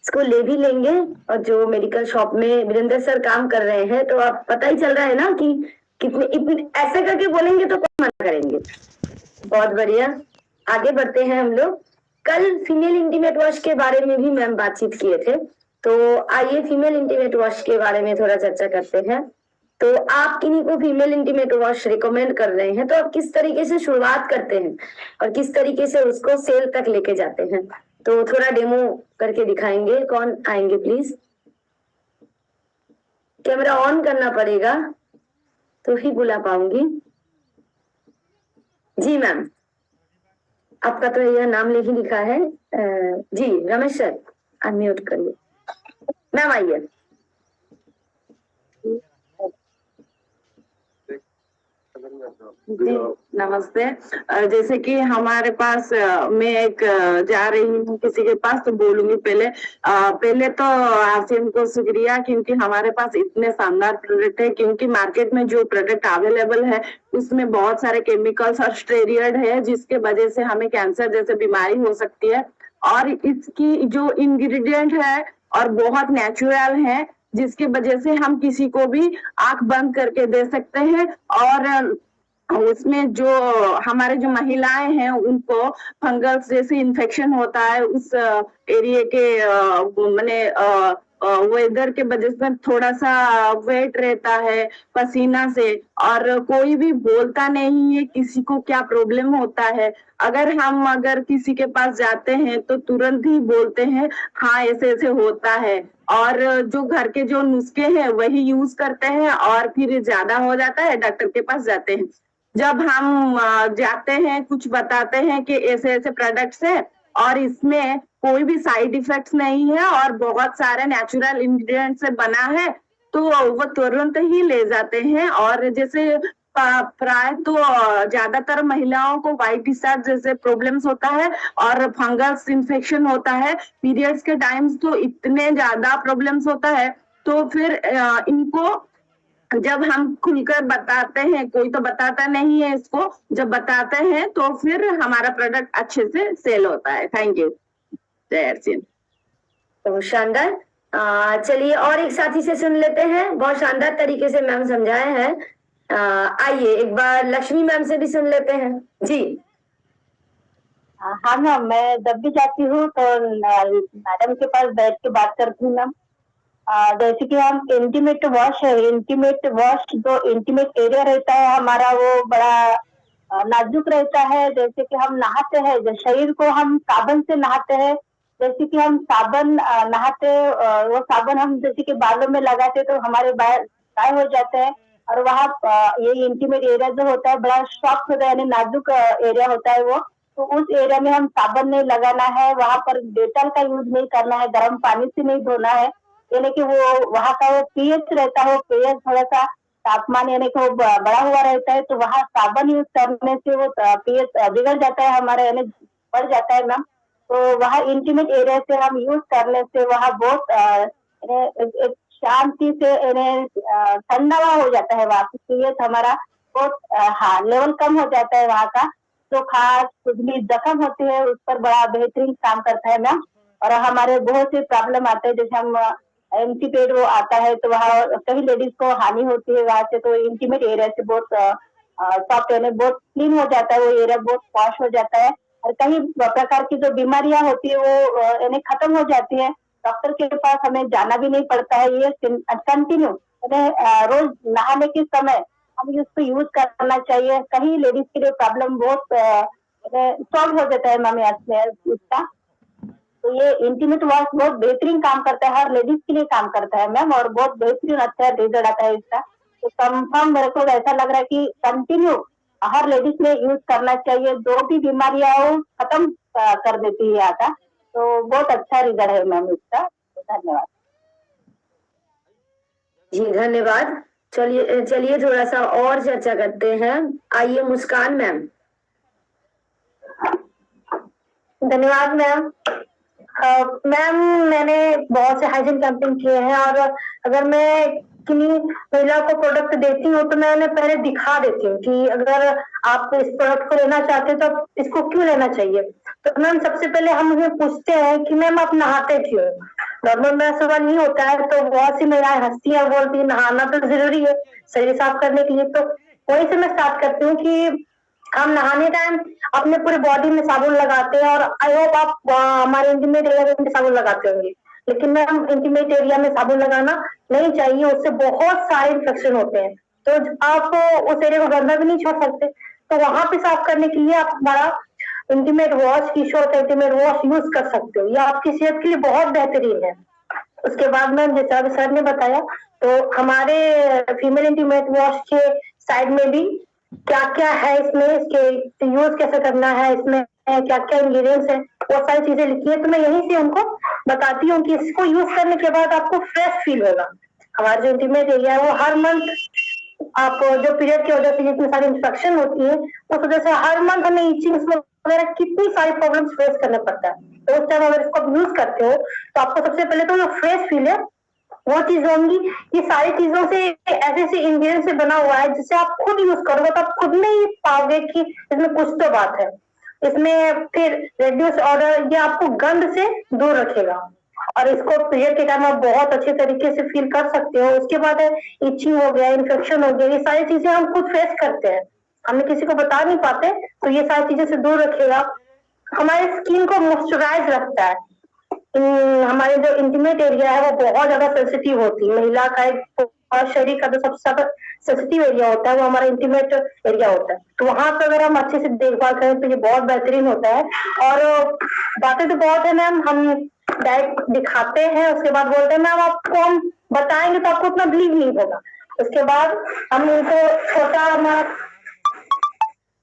इसको ले भी लेंगे। और जो मेडिकल शॉप में वीरेंद्र सर काम कर रहे हैं, तो आप पता ही चल रहा है ना कि कितने इतने ऐसे करके बोलेंगे तो कौन मना करेंगे। बहुत बढ़िया, आगे बढ़ते हैं हम लोग। कल फीमेल इंटीमेट वॉश के बारे में भी मैम बातचीत किए थे, तो आइए फीमेल इंटीमेट वॉश के बारे में थोड़ा चर्चा करते हैं। तो आप किन्हीं को फीमेल इंटीमेट वॉश रिकमेंड कर रहे हैं, तो आप किस तरीके से शुरुआत करते हैं और किस तरीके से उसको सेल तक लेके जाते हैं, तो थोड़ा डेमो करके दिखाएंगे। कौन आएंगे प्लीज? कैमरा ऑन करना पड़ेगा तो ही बुला पाऊंगी। जी मैम, आपका तो यह नाम नहीं लिखा है। जी रमेश सर, अनम्यूट करिए। मैम आइए। जी नमस्ते। जैसे कि हमारे पास मैं एक जा रही हूँ किसी के पास, तो बोलूंगी पहले तो आसिम को शुक्रिया, क्योंकि हमारे पास इतने शानदार प्रोडक्ट है। क्योंकि मार्केट में जो प्रोडक्ट अवेलेबल है उसमें बहुत सारे केमिकल्स और स्टेरॉइड है, जिसके वजह से हमें कैंसर जैसे बीमारी हो सकती है। और इसकी जो इंग्रेडिएंट है और बहुत नेचुरल है, जिसकी वजह से हम किसी को भी आंख बंद करके दे सकते हैं। और उसमें जो हमारे जो महिलाएं हैं उनको फंगस जैसे इन्फेक्शन होता है उस एरिया के माने वेदर के वजह से थोड़ा सा वेट रहता है पसीना से, और कोई भी बोलता नहीं है किसी को क्या प्रॉब्लम होता है। अगर किसी के पास जाते हैं तो तुरंत ही बोलते हैं हाँ ऐसे ऐसे होता है, और जो घर के जो नुस्खे हैं वही यूज करते हैं, और फिर ज्यादा हो जाता है डॉक्टर के पास जाते हैं। जब हम जाते हैं कुछ बताते हैं कि ऐसे ऐसे प्रोडक्ट्स हैं और इसमें कोई भी साइड इफेक्ट्स नहीं है और बहुत सारे नेचुरल इंग्रेडिएंट से बना है, तो वो तुरंत ही ले जाते हैं। और जैसे प्राय तो ज्यादातर महिलाओं को व्हाइट डिस्चार्ज जैसे प्रॉब्लम्स होता है और फंगस इन्फेक्शन होता है पीरियड्स के टाइम्स, तो इतने ज्यादा प्रॉब्लम्स होता है। तो फिर इनको जब हम खुलकर बताते हैं, कोई तो बताता नहीं है इसको, जब बताते हैं तो फिर हमारा प्रोडक्ट अच्छे से सेल होता है। Thank you. जय सिंह। तो शानदार। चलिए और एक साथी से सुन लेते हैं, बहुत शानदार तरीके से मैम समझाए हैं। आइए एक बार लक्ष्मी मैम से भी सुन लेते हैं। जी हाँ मैम, मैं जब भी जाती हूँ तो मैडम के पास बैठ के बात करती हूँ मैम। जैसे कि हम इंटीमेट वॉश है, इंटीमेट वॉश जो इंटीमेट एरिया रहता है हमारा वो बड़ा नाजुक रहता है। जैसे कि हम नहाते हैं, जो शरीर को हम साबुन से नहाते हैं, जैसे कि हम साबुन नहाते वो साबुन हम जैसे कि बालों में लगाते तो हमारे बाल ड्राई हो जाते हैं। और वहाँ ये इंटीमेट एरिया जो होता है बड़ा सॉफ्ट होता है, यानी नाजुक एरिया होता है वो। तो उस एरिया में हम साबुन नहीं लगाना है, वहाँ पर डेटॉल का यूज नहीं करना है, गर्म पानी से नहीं धोना है। यानी कि वो वहाँ का वो पीएच रहता है, वो पीएच थोड़ा सा तापमान यानी कि वो बढ़ा हुआ रहता है, तो वहाँ साबुन यूज करने से वो पीएच बिगड़ जाता है हमारा, यानी बढ़ जाता है मैम। तो वहाँ इंटीमेट एरिया से हम यूज करने से वहाँ बहुत एक शांति से ठंडा हो जाता है, वहाँ पीएच हमारा बहुत हाँ लेवल कम हो जाता है वहाँ का। तो खास खुजली जख्म होती है उस पर बड़ा बेहतरीन काम करता है मैम। और हमारे बहुत से प्रॉब्लम आते हैं, जैसे हम एमसी पेड वो आता है तो वहाँ कई लेडीज को हानि होती है वहां से, तो इंटीमेट एरिया से बहुत सॉफ्ट यानी बहुत क्लीन हो जाता है, वो एरिया बहुत वॉश हो जाता है। और कई प्रकार की जो बीमारियां होती है वो यानी खत्म हो जाती है, डॉक्टर के पास हमें जाना भी नहीं पड़ता है। ये कंटिन्यू रोज नहाने के समय हमें इसको यूज करना चाहिए। कहीं लेडीज के लिए प्रॉब्लम बहुत सॉल्व हो जाता है मैम इसका। तो ये इंटीमेट वॉश बहुत बेहतरीन काम करता है, हर लेडीज के लिए काम करता है मैम, और बहुत बेहतरीन अच्छा रिजल्ट आता है इसका। तो कंफर्म मेरे को ऐसा लग रहा है कि कंटिन्यू हर लेडीज ने यूज करना चाहिए, जो भी बीमारियां हो खत्म कर देती है आता। तो बहुत अच्छा रिजल्ट है मैम इसका। धन्यवाद जी धन्यवाद। चलिए थोड़ा सा और चर्चा करते हैं। आइए मुस्कान मैम। धन्यवाद मैम। मैम मैंने बहुत से हाइजीन कैंपेन किए हैं, और अगर मैं किन्हीं महिला को प्रोडक्ट देती हूँ तो मैं उन्हें पहले दिखा देती हूँ कि अगर आप इस प्रोडक्ट को लेना चाहते हैं तो इसको क्यों लेना चाहिए। तो मैम सबसे पहले हम उन्हें पूछते हैं कि मैम आप नहाते क्यों, नॉर्मल में ऐसा नहीं होता है। तो बहुत सी महिलाएं हंसती हैं, बोलती है नहाना तो जरूरी है शरीर साफ करने के लिए। तो वहीं से मैं स्टार्ट करती हूँ कि हम नहाने टाइम अपने पूरे बॉडी में साबुन लगाते हैं, और आई होप आप हमारे इंटीमेट एरिया में साबुन लगाते होंगे, लेकिन मैम इंटीमेट एरिया में साबुन लगाना नहीं चाहिए, उससे बहुत सारे इन्फेक्शन होते हैं। तो आप उस एरिया को गंदा भी नहीं छोड़ सकते, तो वहां पे साफ करने के लिए आप हमारा इंटीमेट वॉश, किशोर का इंटीमेट वॉश यूज कर सकते हो, यह आपकी सेहत के लिए बहुत बेहतरीन है। उसके बाद में जैसा अभी सर ने बताया, तो हमारे फीमेल इंटीमेट वॉश के साइड में भी क्या क्या है, इसमें इसके यूज कैसे करना है, इसमें क्या क्या इंग्रेडिएंट्स है, वो सारी चीजें लिखी है। तो मैं यहीं से उनको बताती हूँ कि इसको यूज करने के बाद आपको फ्रेश फील होगा। हमारा जो इंटीमेट एरिया है वो हर मंथ, आप जो पीरियड की वजह से जितनी सारी इंफेक्शन होती है उस वजह से हर मंथ हमें इचिंग्स वगैरह कितनी सारी प्रॉब्लम्स फेस करना पड़ता है। तो उस टाइम अगर इसको यूज करते हो तो आपको सबसे पहले तो जो फ्रेश फील है वो चीज होंगी। ये सारी चीजों से ऐसे ऐसे इंग्रेडिएंट से बना हुआ है जिसे आप खुद यूज करोगे तो आप खुद में ही पाओगे कि इसमें कुछ तो बात है। इसमें फिर रेड्यूस ऑर्डर, ये आपको गंध से दूर रखेगा, और इसको पीरियड के टाइम आप बहुत अच्छे तरीके से फील कर सकते हो। उसके बाद है इचिंग हो गया, इन्फेक्शन हो गया, ये सारी चीजें हम खुद फेस करते हैं, हमें किसी को बता नहीं पाते, तो ये सारी चीजें से दूर रखेगा। हमारे स्किन को मॉइस्चराइज रखता है। हमारे जो इंटीमेट एरिया है वो बहुत ज्यादा सेंसिटिव होती है, महिला का एक और शरीर का जो सबसे ज्यादा सेंसिटिव एरिया होता है वो हमारा इंटीमेट एरिया होता है। तो वहां पर अगर हम अच्छे से देखभाल करें तो ये बहुत बेहतरीन होता है। और बातें तो बहुत है मैम, हम डायरेक्ट दिखाते हैं, उसके बाद बोलते हैं मैम आपको हम बताएंगे तो आपको उतना बिलीव नहीं होगा। उसके बाद हम उनको छोटा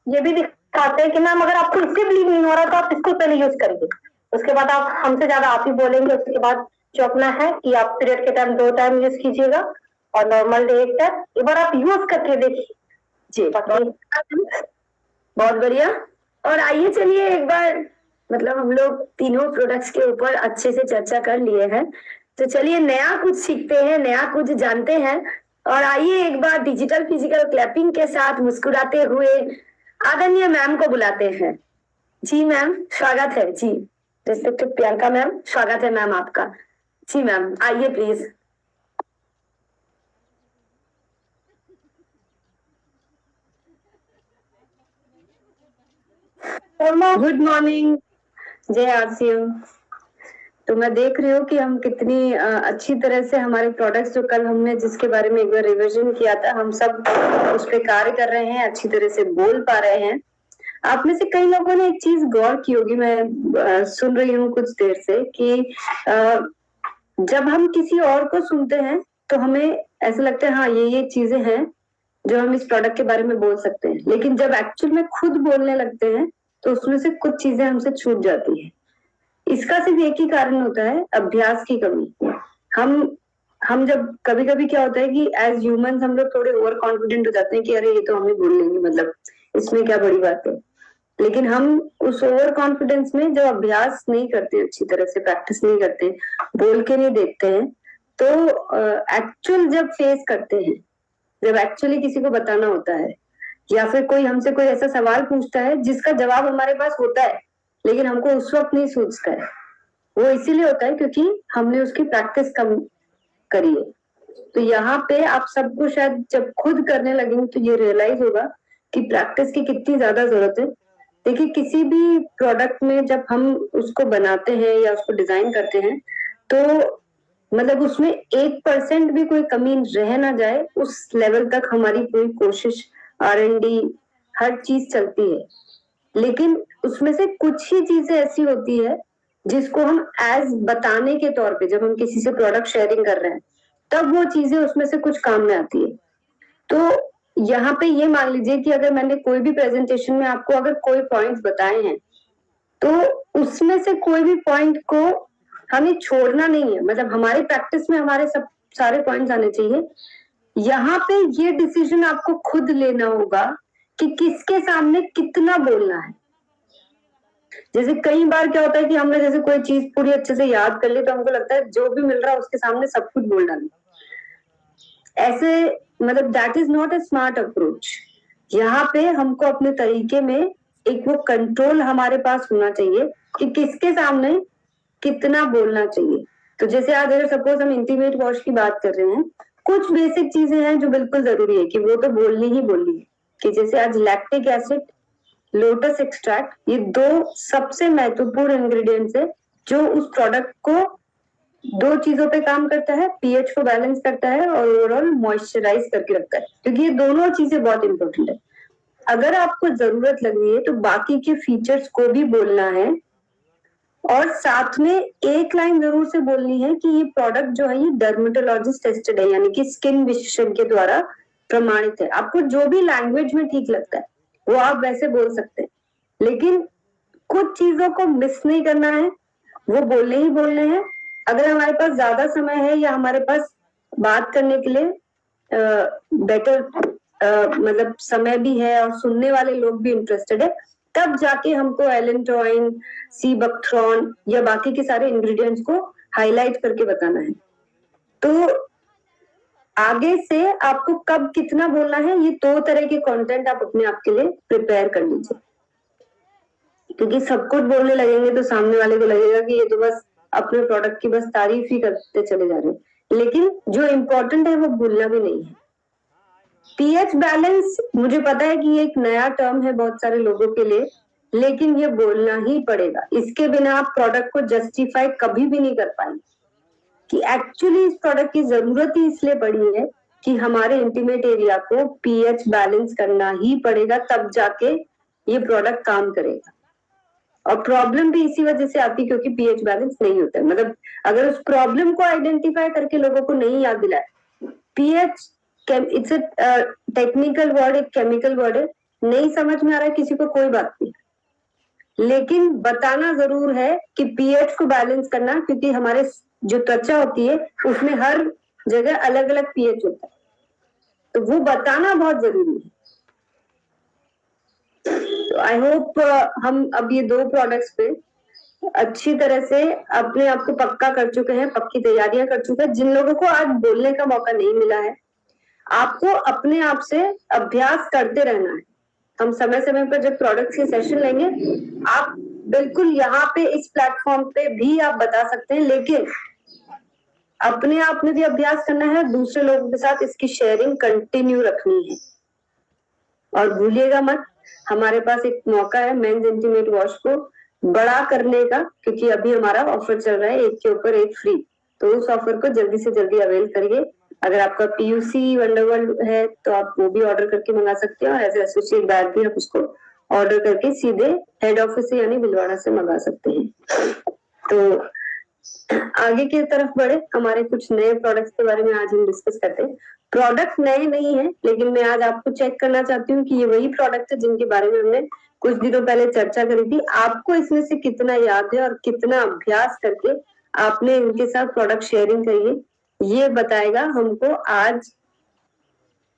ये भी दिखाते हैं कि मैम अगर आपको इससे बिलीव नहीं हो रहा तो आप इसको पहले यूज करिए। उसके बाद आप हमसे ज्यादा आप ही बोलेंगे। उसके बाद जो अपना है कि आप पीरियड के टाइम 2 टाइम यूज कीजिएगा और नॉर्मल डे 1 टाइम, एक बार आप यूज करके देखिए जी। बहुत बढ़िया। और आइए चलिए एक बार, मतलब हम लोग तीनों प्रोडक्ट्स के ऊपर अच्छे से चर्चा कर लिए हैं, तो चलिए नया कुछ सीखते हैं, नया कुछ जानते हैं। और आइए एक बार डिजिटल फिजिकल क्लैपिंग के साथ मुस्कुराते हुए आदरणीय मैम को बुलाते हैं। जी मैम, स्वागत है जी। रिस्पेक्टेड प्रियंका मैम, स्वागत है मैम आपका। जी मैम, आइए प्लीज। गुड मॉर्निंग, जय आरसीएम। तो मैं देख रही हूँ कि हम कितनी अच्छी तरह से हमारे प्रोडक्ट्स जो कल हमने जिसके बारे में एक बार रिवीजन किया था, हम सब उस पर कार्य कर रहे हैं, अच्छी तरह से बोल पा रहे हैं। आप में से कई लोगों ने एक चीज गौर की होगी, मैं सुन रही हूँ कुछ देर से, कि जब हम किसी और को सुनते हैं तो हमें ऐसा लगता है हाँ ये चीजें हैं जो हम इस प्रोडक्ट के बारे में बोल सकते हैं, लेकिन जब एक्चुअल में खुद बोलने लगते हैं तो उसमें से कुछ चीजें हमसे छूट जाती है। इसका सिर्फ एक ही कारण होता है, अभ्यास की कमी। हम जब कभी कभी क्या होता है कि एज ह्यूमंस हम लोग थोड़े ओवर कॉन्फिडेंट हो जाते हैं कि अरे ये तो हम ही बोल लेंगे, मतलब इसमें क्या बड़ी बात है। लेकिन हम उस ओवर कॉन्फिडेंस में जब अभ्यास नहीं करते, अच्छी तरह से प्रैक्टिस नहीं करते, बोल के नहीं देखते हैं, तो एक्चुअल जब फेस करते हैं, जब एक्चुअली किसी को बताना होता है, या फिर कोई हमसे कोई ऐसा सवाल पूछता है जिसका जवाब हमारे पास होता है लेकिन हमको उस वक्त नहीं सूझता है, वो इसीलिए होता है क्योंकि हमने उसकी प्रैक्टिस कम करी है। तो यहाँ पे आप सबको शायद जब खुद करने लगेंगे तो ये रियलाइज होगा कि प्रैक्टिस की कितनी ज्यादा जरूरत है। देखिए, किसी भी प्रोडक्ट में जब हम उसको बनाते हैं या उसको डिजाइन करते हैं तो मतलब उसमें 1% भी कोई कमी रह ना जाए, उस लेवल तक हमारी पूरी कोशिश, R&D हर चीज चलती है। लेकिन उसमें से कुछ ही चीजें ऐसी होती है जिसको हम एज बताने के तौर पे, जब हम किसी से प्रोडक्ट शेयरिंग कर रहे हैं तब वो चीजें उसमें से कुछ काम में आती है। तो यहाँ पे ये मान लीजिए कि अगर मैंने कोई भी प्रेजेंटेशन में आपको अगर कोई पॉइंट्स बताए हैं तो उसमें से कोई भी पॉइंट को हमें छोड़ना नहीं है, मतलब हमारी प्रैक्टिस में हमारे सब सारे पॉइंट्स आने चाहिए। यहाँ पे ये डिसीजन आपको खुद लेना होगा कि किसके सामने कितना बोलना है। जैसे कई बार क्या होता है कि हमने जैसे कोई चीज पूरी अच्छे से याद कर ली तो हमको लगता है जो भी मिल रहा है उसके सामने सब कुछ बोल डालना। ऐसे मतलब that is not a smart approach. यहाँ पे हमको अपने तरीके में एक वो कंट्रोल हमारे पास होना चाहिए कि किसके सामने कितना बोलना चाहिए। तो जैसे आज अगर सपोज हम इंटीमेट वॉश की बात कर रहे हैं, कुछ बेसिक चीजें हैं जो बिल्कुल जरूरी है कि वो तो बोलनी ही बोलनी है, कि जैसे आज लैक्टिक एसिड, लोटस एक्सट्रैक्ट, ये 2 सबसे महत्वपूर्ण इंग्रेडिएंट्स है जो उस प्रोडक्ट को 2 चीजों पे काम करता है, पीएच को बैलेंस करता है और ओवरऑल मॉइस्चराइज करके रखता है, क्योंकि ये दोनों चीजें बहुत इंपॉर्टेंट है। अगर आपको जरूरत लग रही है तो बाकी के फीचर्स को भी बोलना है और साथ में एक लाइन जरूर से बोलनी है कि ये प्रोडक्ट जो है ये डर्मेटोलॉजिस्ट टेस्टेड है, यानी कि स्किन विशेषज्ञ द्वारा प्रमाणित है। आपको जो भी लैंग्वेज में ठीक लगता है वो आप वैसे बोल सकते हैं, लेकिन कुछ चीजों को मिस नहीं करना है, वो बोलने ही बोलने हैं। अगर हमारे पास ज्यादा समय है या हमारे पास बात करने के लिए बेटर मतलब समय भी है और सुनने वाले लोग भी इंटरेस्टेड है, तब जाके हमको एलेंटोइन, सीबकथ्रॉन या बाकी के सारे इंग्रेडिएंट्स को हाईलाइट करके बताना है। तो आगे से आपको कब कितना बोलना है, ये 2 तरह के कंटेंट आप अपने आप के लिए प्रिपेयर कर लीजिए, क्योंकि सब कुछ बोलने लगेंगे तो सामने वाले को लगेगा कि ये तो बस अपने प्रोडक्ट की बस तारीफ ही करते चले जा रहे हैं, लेकिन जो इम्पोर्टेंट है वो भूलना भी नहीं है। पीएच बैलेंस, मुझे पता है कि ये एक नया टर्म है बहुत सारे लोगों के लिए, लेकिन ये बोलना ही पड़ेगा। इसके बिना आप प्रोडक्ट को जस्टिफाई कभी भी नहीं कर पाएंगे कि एक्चुअली इस प्रोडक्ट की जरूरत ही इसलिए पड़ी है कि हमारे इंटीमेट एरिया को पीएच बैलेंस करना ही पड़ेगा, तब जाके ये प्रोडक्ट काम करेगा। और प्रॉब्लम भी इसी वजह से आती है क्योंकि पीएच बैलेंस नहीं होता है। मतलब अगर उस प्रॉब्लम को आइडेंटिफाई करके लोगों को नहीं याद दिलाए, pH it's a technical word, एक केमिकल वर्ड है, नहीं समझ में आ रहा है किसी को कोई बात नहीं, लेकिन बताना जरूर है कि पीएच को बैलेंस करना, क्योंकि हमारे जो त्वचा होती है उसमें हर जगह अलग अलग पीएच होता है, तो वो बताना बहुत जरूरी है। तो आई होप हम अब ये 2 प्रोडक्ट्स पे अच्छी तरह से अपने आप को पक्का कर चुके हैं, पक्की तैयारियां कर चुके हैं। जिन लोगों को आज बोलने का मौका नहीं मिला है, आपको अपने आप से अभ्यास करते रहना है। हम समय समय पर जब प्रोडक्ट्स के सेशन लेंगे, आप बिल्कुल यहाँ पे इस प्लेटफॉर्म पे भी आप बता सकते हैं, लेकिन अपने आप में भी अभ्यास करना है, दूसरे लोगों के साथ इसकी शेयरिंग कंटिन्यू रखनी है। और भूलिएगा मत, हमारे पास एक मौका है मेंस इंटीमेट वॉश को बड़ा करने का, क्योंकि अभी हमारा ऑफर चल रहा है 1 के ऊपर 1 फ्री। तो उस ऑफर को जल्दी से जल्दी अवेल करिए। अगर आपका पीयूसी वंडरवर्ल्ड है तो आप वो भी ऑर्डर करके मंगा सकते हैं, और एज एसोसिएट बैग भी आप उसको ऑर्डर करके सीधे हेड ऑफिस से यानी भिलवाड़ा से मंगा सकते हैं। तो आगे की तरफ बढ़े, हमारे कुछ नए प्रोडक्ट्स के बारे में आज हम डिस्कस करते हैं। प्रोडक्ट नए नहीं है, लेकिन मैं आज आपको चेक करना चाहती हूँ कि ये वही प्रोडक्ट है जिनके बारे में हमने कुछ दिनों पहले चर्चा करी थी। आपको इसमें से कितना याद है और कितना अभ्यास करके आपने इनके साथ प्रोडक्ट शेयरिंग करी है, ये बताएगा हमको आज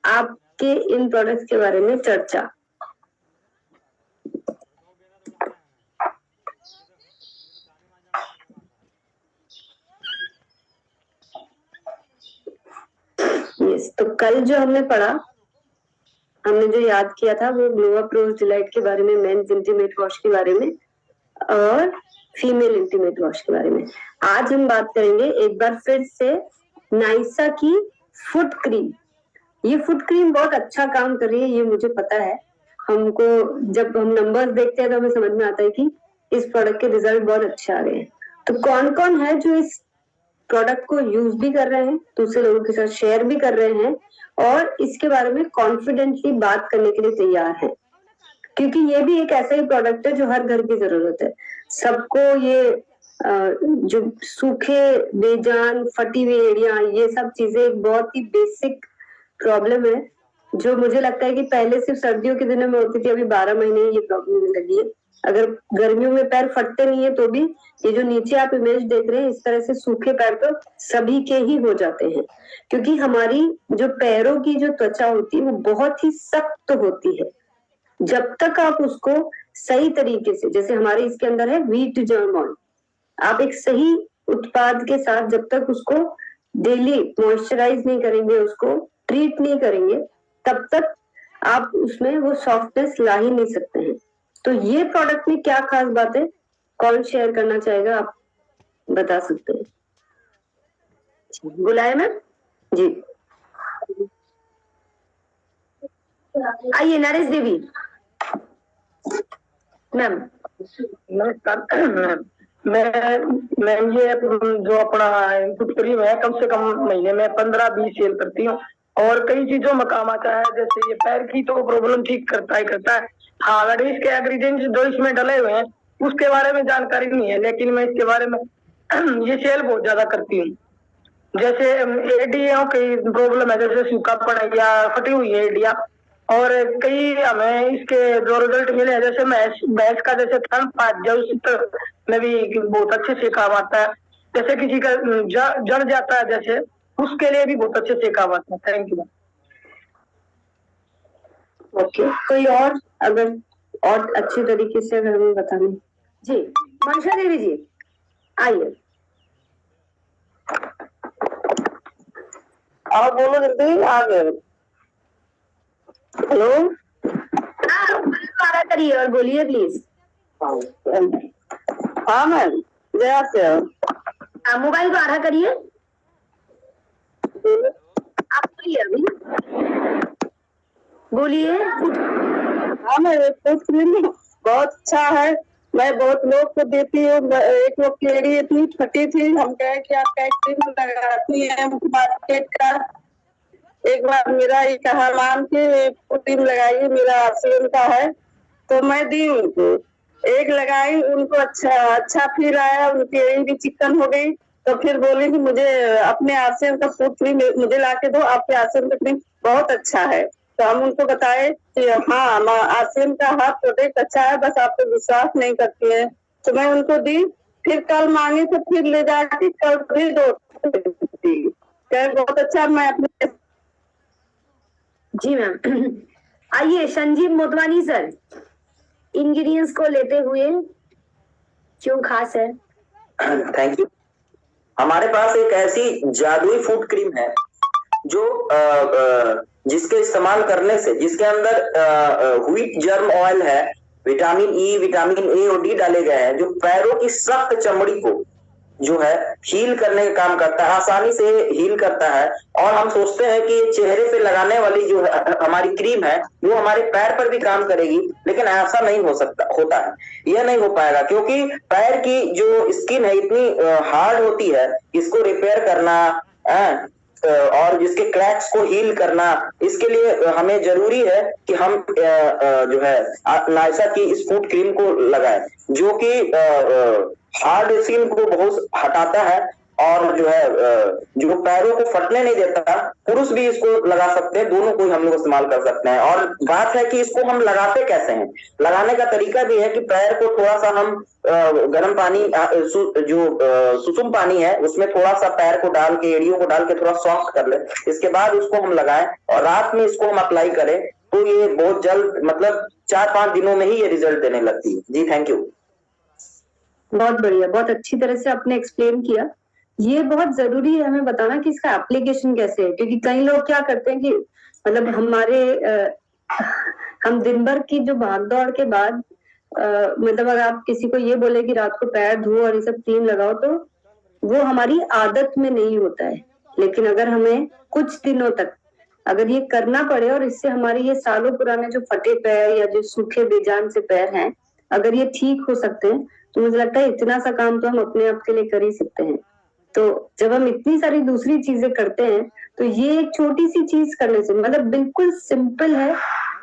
आपके इन प्रोडक्ट्स के बारे में चर्चा। तो कल जो हमने पढ़ा, हमने जो याद किया था वो ग्लो अप रोज डिलाइट के बारे में, मेंस इंटीमेट वॉश के बारे में और फीमेल इंटीमेट वॉश के बारे में। आज हम बात करेंगे एक बार फिर से नाइसा की फुट क्रीम। ये फुट क्रीम बहुत अच्छा काम कर रही है, ये मुझे पता है। हमको जब हम नंबर्स देखते हैं तो हमें समझ में आता है कि इस प्रोडक्ट के रिजल्ट बहुत अच्छे आ रहे हैं। तो कौन कौन है जो इस प्रोडक्ट को यूज भी कर रहे हैं, दूसरे लोगों के साथ शेयर भी कर रहे हैं और इसके बारे में कॉन्फिडेंटली बात करने के लिए तैयार है, क्योंकि ये भी एक ऐसा ही प्रोडक्ट है जो हर घर की जरूरत है। सबको ये जो सूखे, बेजान, फटी हुई एड़ियां, ये सब चीजें एक बहुत ही बेसिक प्रॉब्लम है जो मुझे लगता है कि पहले सिर्फ सर्दियों के दिनों में होती थी, अभी 12 महीने ये प्रॉब्लम होने लगी है। अगर गर्मियों में पैर फटते नहीं है तो भी ये जो नीचे आप इमेज देख रहे हैं इस तरह से सूखे पैर तो सभी के ही हो जाते हैं, क्योंकि हमारी जो पैरों की जो त्वचा होती है वो बहुत ही सख्त होती है। जब तक आप उसको सही तरीके से, जैसे हमारे इसके अंदर है व्हीट जर्म ऑयल, आप एक सही उत्पाद के साथ जब तक उसको डेली मॉइस्चराइज नहीं करेंगे, उसको ट्रीट नहीं करेंगे, तब तक आप उसमें वो सॉफ्टनेस ला ही नहीं सकते हैं। तो ये प्रोडक्ट में क्या खास बात है, कौन शेयर करना चाहेगा, आप बता सकते हैं। बुलाए मैम जी, आइए नरेश देवी मैम। नमस्कार मैम ये जो अपना इनपुट क्रीम है कम से कम महीने में 15-20 सेल करती हूँ और कई चीजों में काम आता है, जैसे ये पैर की तो प्रॉब्लम ठीक करता है। हाँ, अगर इसके इंग्रेडिएंट्स जो इसमें डले हुए हैं उसके बारे में जानकारी नहीं है, लेकिन मैं इसके बारे में ये सेल बहुत ज्यादा करती हूँ। जैसे एडिया की प्रॉब्लम है, जैसे सूखापन है या फटी हुई है एडिया, और कई हमें इसके जो रिजल्ट मिले हैं, जैसे भैंस का जैसे थन पात में भी बहुत अच्छे से काम आता है। जैसे किसी का जड़ जाता है जैसे, उसके लिए भी बहुत अच्छे से काम आता है। Thank you. ओके, कोई और अगर और अच्छी तरीके से अगर हमें बताने जी, मनसा देवी जी आइए। आप बोलो जल्दी, आ गए। हेलो, आरा करिए और बोलिए प्लीज। हाँ मैम, जया से मोबाइल को आरा करिए, आप बोलिए अभी, बोलिए। हाँ मैम, फूड क्रीम बहुत अच्छा है, मैं बहुत लोग को देती हूँ। एक लोग की एड़ी इतनी फटी थी, हम कहे कि आप क्या क्रीम लगाती है मार्केट का। एक बार मेरा ही कहा मान के क्रीम लगाइए, मेरा आसियन का है, तो मैं दी उनको, एक लगाई, उनको अच्छा फील आया, उनकी एड़ी भी चिकन हो गई। तो फिर बोली कि मुझे अपने आसियन का फूड क्रीम मुझे ला के दो, आपके आसियन का क्रीम बहुत अच्छा है। तो हम उनको बताए कि हाँ, आसियन का हाथ प्रोडक्ट अच्छा है, बस आप तो विश्वास नहीं करती है। तो मैं उनको दी, फिर कल मांगी तो फिर ले जाके कल भी दो दी, बहुत अच्छा। मैं अपने जी मैम। आइए संजीव मोटवानी सर, इंग्रेडिएंट्स को लेते हुए क्यों खास है? Thank you. हमारे पास एक ऐसी जादुई फूड क्रीम है जो जिसके इस्तेमाल करने से, जिसके अंदर व्हीट जर्म ऑयल है, विटामिन ई, विटामिन ए और डी डाले गए हैं, जो पैरों की सख्त चमड़ी को जो है हील करने का काम करता है, आसानी से हील करता है। और हम सोचते हैं कि चेहरे पे लगाने वाली जो हमारी क्रीम है वो हमारे पैर पर भी काम करेगी, लेकिन ऐसा नहीं होता है, यह नहीं हो पाएगा, क्योंकि पैर की जो स्किन है इतनी हार्ड होती है, इसको रिपेयर करना और जिसके क्रैक्स को हील करना, इसके लिए हमें जरूरी है कि हम जो है नायसा की इस फूड क्रीम को लगाएं, जो कि हार्ड स्किन को बहुत हटाता है और जो है जो पैरों को फटने नहीं देता। पुरुष भी इसको लगा सकते हैं, दोनों को हम लोग इस्तेमाल कर सकते हैं। और बात है कि इसको हम लगाते कैसे हैं, लगाने का तरीका भी है कि पैर को थोड़ा सा हम गर्म पानी, जो सुसुम पानी है उसमें थोड़ा सा पैर को डाल के, एड़ियों को डाल के थोड़ा सॉफ्ट कर ले, इसके बाद उसको हम लगाएं और रात में इसको हम अप्लाई करें, तो ये बहुत जल्द, मतलब 4-5 दिनों में ही ये रिजल्ट देने लगती है। जी थैंक यू। बहुत बढ़िया, बहुत अच्छी तरह से आपने एक्सप्लेन किया। ये बहुत जरूरी है हमें बताना कि इसका एप्लीकेशन कैसे है, क्योंकि कई लोग क्या करते हैं कि मतलब हम दिन भर की जो भाग दौड़ के बाद मतलब अगर आप किसी को ये बोले कि रात को पैर धो और ये सब क्रीम लगाओ, तो वो हमारी आदत में नहीं होता है। लेकिन अगर हमें कुछ दिनों तक अगर ये करना पड़े और इससे हमारे ये सालों पुराने जो फटे पैर या जो सूखे बेजान से पैर हैं, अगर ये ठीक हो सकते हैं, तो मुझे लगता है इतना सा काम तो हम अपने आप के लिए कर ही सकते हैं। तो जब हम इतनी सारी दूसरी चीजें करते हैं, तो ये एक छोटी सी चीज करने से, मतलब बिल्कुल सिंपल है,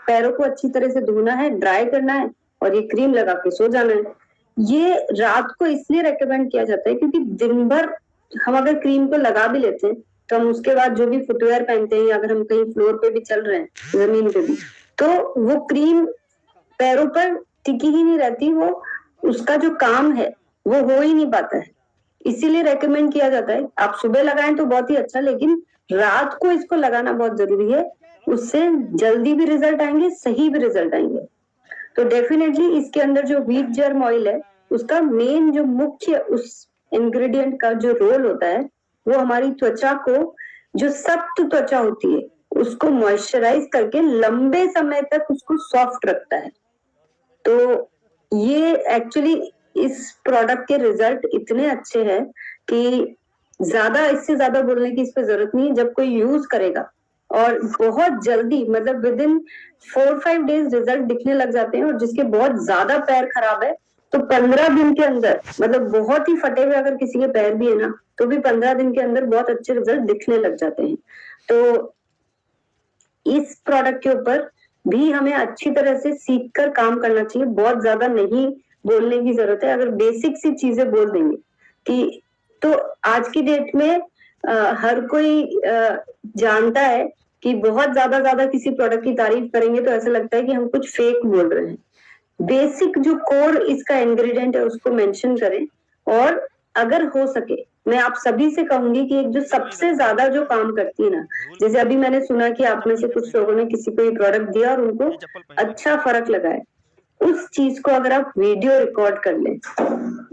पैरों को अच्छी तरह से धोना है, ड्राई करना है और ये क्रीम लगा के सो जाना है। ये रात को इसलिए रेकमेंड किया जाता है क्योंकि दिन भर हम अगर क्रीम को लगा भी लेते हैं, तो हम उसके बाद जो भी फुटवेयर पहनते हैं या अगर हम कहीं फ्लोर पे भी चल रहे हैं, जमीन पे भी, तो वो क्रीम पैरों पर टिकी ही नहीं रहती, वो उसका जो काम है वो हो ही नहीं पाता है। इसीलिए रेकमेंड किया जाता है आप सुबह लगाएं तो बहुत ही अच्छा, लेकिन रात को इसको लगाना बहुत जरूरी है, उससे जल्दी भी रिजल्ट आएंगे, सही भी रिजल्ट आएंगे। तो डेफिनेटली इसके अंदर जो व्हीट जर्म ऑयल है, उसका मेन जो मुख्य उस इंग्रेडिएंट का जो रोल होता है, वो हमारी त्वचा को, जो सख्त त्वचा होती है, उसको मॉइस्चराइज करके लंबे समय तक उसको सॉफ्ट रखता है। तो ये एक्चुअली इस प्रोडक्ट के रिजल्ट इतने अच्छे हैं कि ज्यादा इससे ज्यादा बोलने की इस पे जरूरत नहीं है। जब कोई यूज करेगा और बहुत जल्दी मतलब विद इन 4-5 डेज रिजल्ट दिखने लग जाते हैं, और जिसके बहुत ज्यादा पैर खराब है तो 15 दिन के अंदर, मतलब बहुत ही फटे हुए अगर किसी के पैर भी है ना, तो भी 15 दिन के अंदर बहुत अच्छे रिजल्ट दिखने लग जाते हैं। तो इस प्रोडक्ट के ऊपर भी हमें अच्छी तरह से सीख कर काम करना चाहिए, बहुत ज्यादा नहीं बोलने की जरूरत है। अगर बेसिक सी चीजें बोल देंगे कि, तो आज की डेट में हर कोई जानता है कि बहुत ज्यादा किसी प्रोडक्ट की तारीफ करेंगे तो ऐसा लगता है कि हम कुछ फेक बोल रहे हैं। बेसिक जो कोर इसका इंग्रेडिएंट है उसको मेंशन करें, और अगर हो सके मैं आप सभी से कहूंगी कि एक जो सबसे ज्यादा जो काम करती है ना, जैसे अभी मैंने सुना कि आप में से कुछ लोगों ने किसी को ये प्रोडक्ट दिया और उनको अच्छा फर्क लगा है, उस चीज को अगर आप वीडियो रिकॉर्ड कर लें,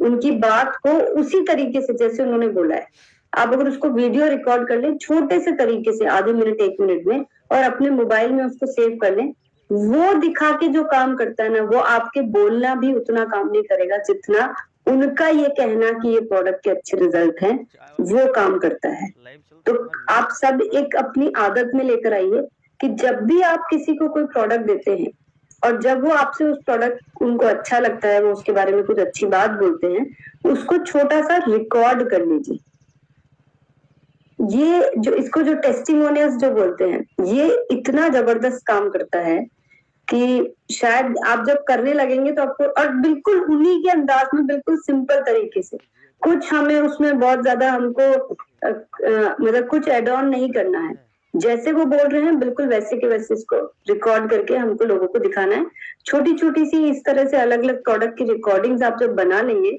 उनकी बात को उसी तरीके से जैसे उन्होंने बोला है, आप अगर उसको वीडियो रिकॉर्ड कर लें छोटे से तरीके से, आधे मिनट 1 मिनट में, और अपने मोबाइल में उसको सेव कर लें, वो दिखा के जो काम करता है ना, वो आपके बोलना भी उतना काम नहीं करेगा जितना उनका ये कहना कि ये प्रोडक्ट के अच्छे रिजल्ट हैं वो काम करता है। तो आप सब एक अपनी आदत में लेकर आइए कि जब भी आप किसी को कोई प्रोडक्ट देते हैं और जब वो आपसे उस प्रोडक्ट उनको अच्छा लगता है, वो उसके बारे में कुछ अच्छी बात बोलते हैं, उसको छोटा सा रिकॉर्ड कर लीजिए। ये जो इसको जो टेस्टिमोनियल्स जो बोलते हैं, ये इतना जबरदस्त काम करता है कि शायद आप जब करने लगेंगे तो आपको, और बिल्कुल उन्हीं के अंदाज में, बिल्कुल सिंपल तरीके से, कुछ हमें उसमें बहुत ज्यादा हमको मतलब कुछ एड ऑन नहीं करना है, जैसे वो बोल रहे हैं बिल्कुल वैसे के वैसे इसको रिकॉर्ड करके हमको लोगों को दिखाना है। छोटी छोटी सी इस तरह से अलग अलग प्रोडक्ट की रिकॉर्डिंग्स आप जब बना लेंगे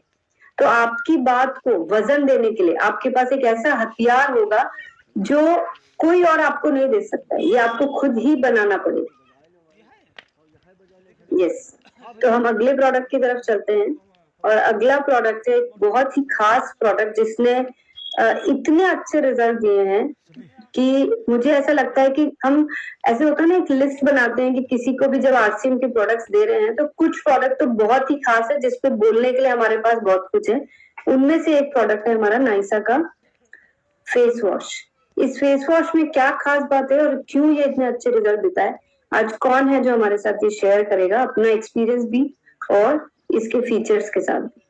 तो आपकी बात को वजन देने के लिए आपके पास एक ऐसा हथियार होगा जो कोई और आपको नहीं दे सकता है, ये आपको खुद ही बनाना पड़ेगा। यस, तो हम अगले प्रोडक्ट की तरफ चलते हैं, और अगला प्रोडक्ट है एक बहुत ही खास प्रोडक्ट जिसने इतने अच्छे रिजल्ट दिए हैं कि मुझे ऐसा लगता है कि हम, ऐसे होता है ना, एक लिस्ट बनाते हैं कि किसी को भी जब आरसीएम के प्रोडक्ट्स दे रहे हैं तो कुछ प्रोडक्ट तो बहुत ही खास है जिसपे बोलने के लिए हमारे पास बहुत कुछ है। उनमें से एक प्रोडक्ट है हमारा नाइसा का फेस वॉश। इस फेस वॉश में क्या खास बात है और क्यों ये इतने अच्छे रिजल्ट देता है, आज कौन है जो हमारे साथ ये शेयर करेगा अपना एक्सपीरियंस भी और इसके फीचर्स के साथ भी।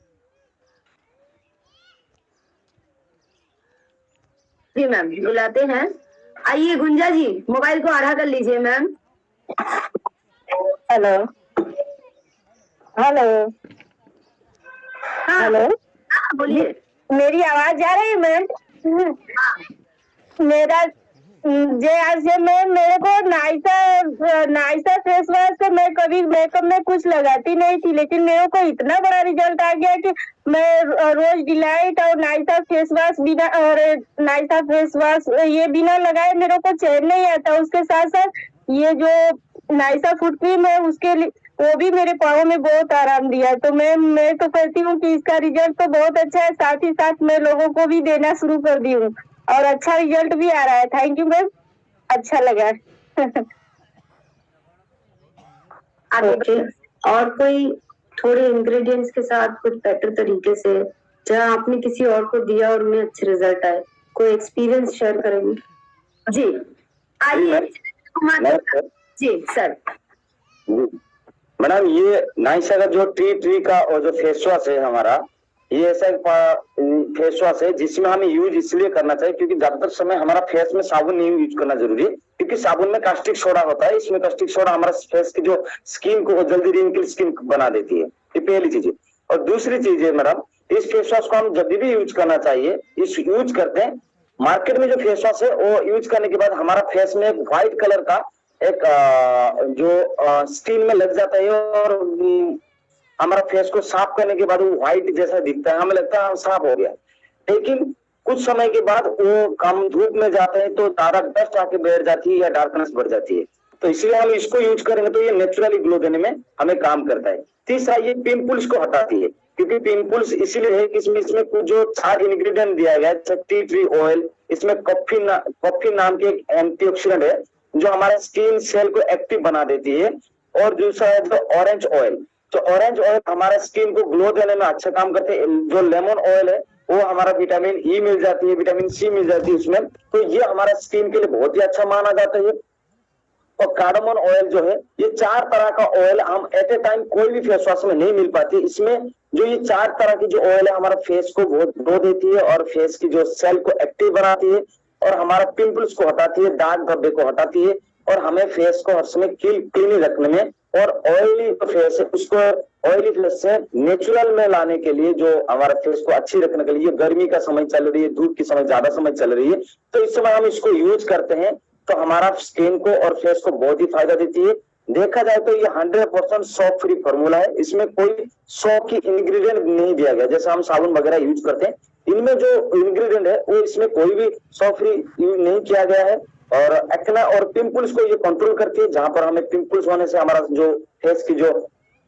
जी मैम, बुलाते हैं। आइए गुंजा जी, मोबाइल को आड़ा कर लीजिए मैम। हेलो हेलो हाँ, हेलो, हाँ, बोलिए। मेरी आवाज आ रही है मैम? मेरा आज से मैम, मेरे को नाइसा फेस वॉश से मैं कभी मेकअप में कुछ लगाती नहीं थी, लेकिन मेरे को इतना बड़ा रिजल्ट आ गया कि मैं रोज डिलाइट और नाइसा फेस वॉश बिना, और नाइसा फेस वॉश ये बिना लगाए मेरे को चैन नहीं आता। उसके साथ साथ ये जो नाइसा फुट क्रीम है उसके लिए वो भी मेरे पाँव में बहुत आराम दिया। तो मैं तो कहती हूँ कि इसका रिजल्ट तो बहुत अच्छा है, साथ ही साथ मैं लोगों को भी देना शुरू कर दी हूँ और अच्छा रिजल्ट भी आ रहा है। थैंक यू मैम, अच्छा लगा। ओके, और कोई थोड़े इंग्रेडिएंट्स के साथ कुछ बेटर तरीके से, जहाँ आपने किसी और को दिया और उन्हें अच्छे रिजल्ट आए, कोई एक्सपीरियंस शेयर करेंगे? जी आइए जी सर। मैडम, ये नाइसा का जो ट्री का और जो फेस वॉश है हमारा, ये ऐसा फेस वॉश है जिसमें हमें यूज इसलिए करना चाहिए क्योंकि ज्यादातर समय हमारा फेस में साबुन नहीं यूज करना जरूरी है, क्योंकि साबुन में कास्टिक सोडा होता है। इसमें कास्टिक सोडा हमारा फेस की जो स्किन को जल्दी रिंकल स्किन बना देती है। ये पहली चीज है। और दूसरी चीज है मैडम, इस फेस वॉश को हम जब भी यूज करना चाहिए, इस यूज करते हैं मार्केट में जो फेस वॉश है वो यूज करने के बाद हमारा फेस में एक व्हाइट कलर का एक जो स्किन में लग जाता है और हमारा फेस को साफ करने के बाद वो व्हाइट जैसा दिखता है, हमें लगता है साफ हो गया। लेकिन कुछ समय के बाद वो कम धूप में जाते हैं तो ज्यादा डस्ट आके बैठ जाती है या डार्कनेस बढ़ जाती है। तो इसलिए हम इसको यूज करेंगे तो ये नेचुरली ग्लो देने में हमें काम करता है। तीसरा, ये पिंपल्स को हटाती है, क्योंकि पिंपल्स इसीलिए है कि इसमें कुछ जो 4 इंग्रेडिएंट दिया गया है। टी ट्री ऑयल, इसमें कॉफी नाम के एक एंटीऑक्सीडेंट है जो हमारे स्किन सेल को एक्टिव बना देती है। और दूसरा है जो ऑरेंज ऑयल, तो ऑरेंज ऑयल हमारे स्किन को ग्लो देने में अच्छा काम करते हैं। जो लेमन ऑयल है वो हमारा विटामिन ई मिल जाती है, विटामिन सी मिल जाती है उसमें, तो ये हमारा स्किन के लिए बहुत ही अच्छा माना जाता है। और कार्डामन ऑयल जो है, ये 4 तरह का ऑयल हम एट ए टाइम कोई भी फेस वॉश में नहीं मिल पाती। इसमें जो ये 4 तरह की जो ऑयल है हमारा फेस को बहुत ग्लो देती है और फेस की जो सेल को एक्टिव बनाती है और हमारा पिंपल्स को हटाती है, दाग धब्बे को हटाती है और हमें फेस को हर समय क्लीन रखने में और ऑयली फेस है उसको ऑयली फेस से नेचुरल में लाने के लिए, जो हमारे फेस को अच्छी रखने के लिए, गर्मी का समय चल रही है, धूप की समय ज्यादा समय चल रही है, तो इस समय हम इसको यूज करते हैं तो हमारा स्किन को और फेस को बहुत ही फायदा देती है। देखा जाए तो ये 100% सोप फ्री फॉर्मूला है, इसमें कोई सोप की इंग्रेडिएंट नहीं दिया गया। जैसे हम साबुन वगैरह यूज करते हैं, इनमें जो इंग्रेडिएंट है वो इसमें कोई भी सोप फ्री यूज नहीं किया गया है। और एक्ने और पिंपल्स को ये कंट्रोल करती है, जहां पर हमें पिंपल्स होने से हमारा जो फेस की जो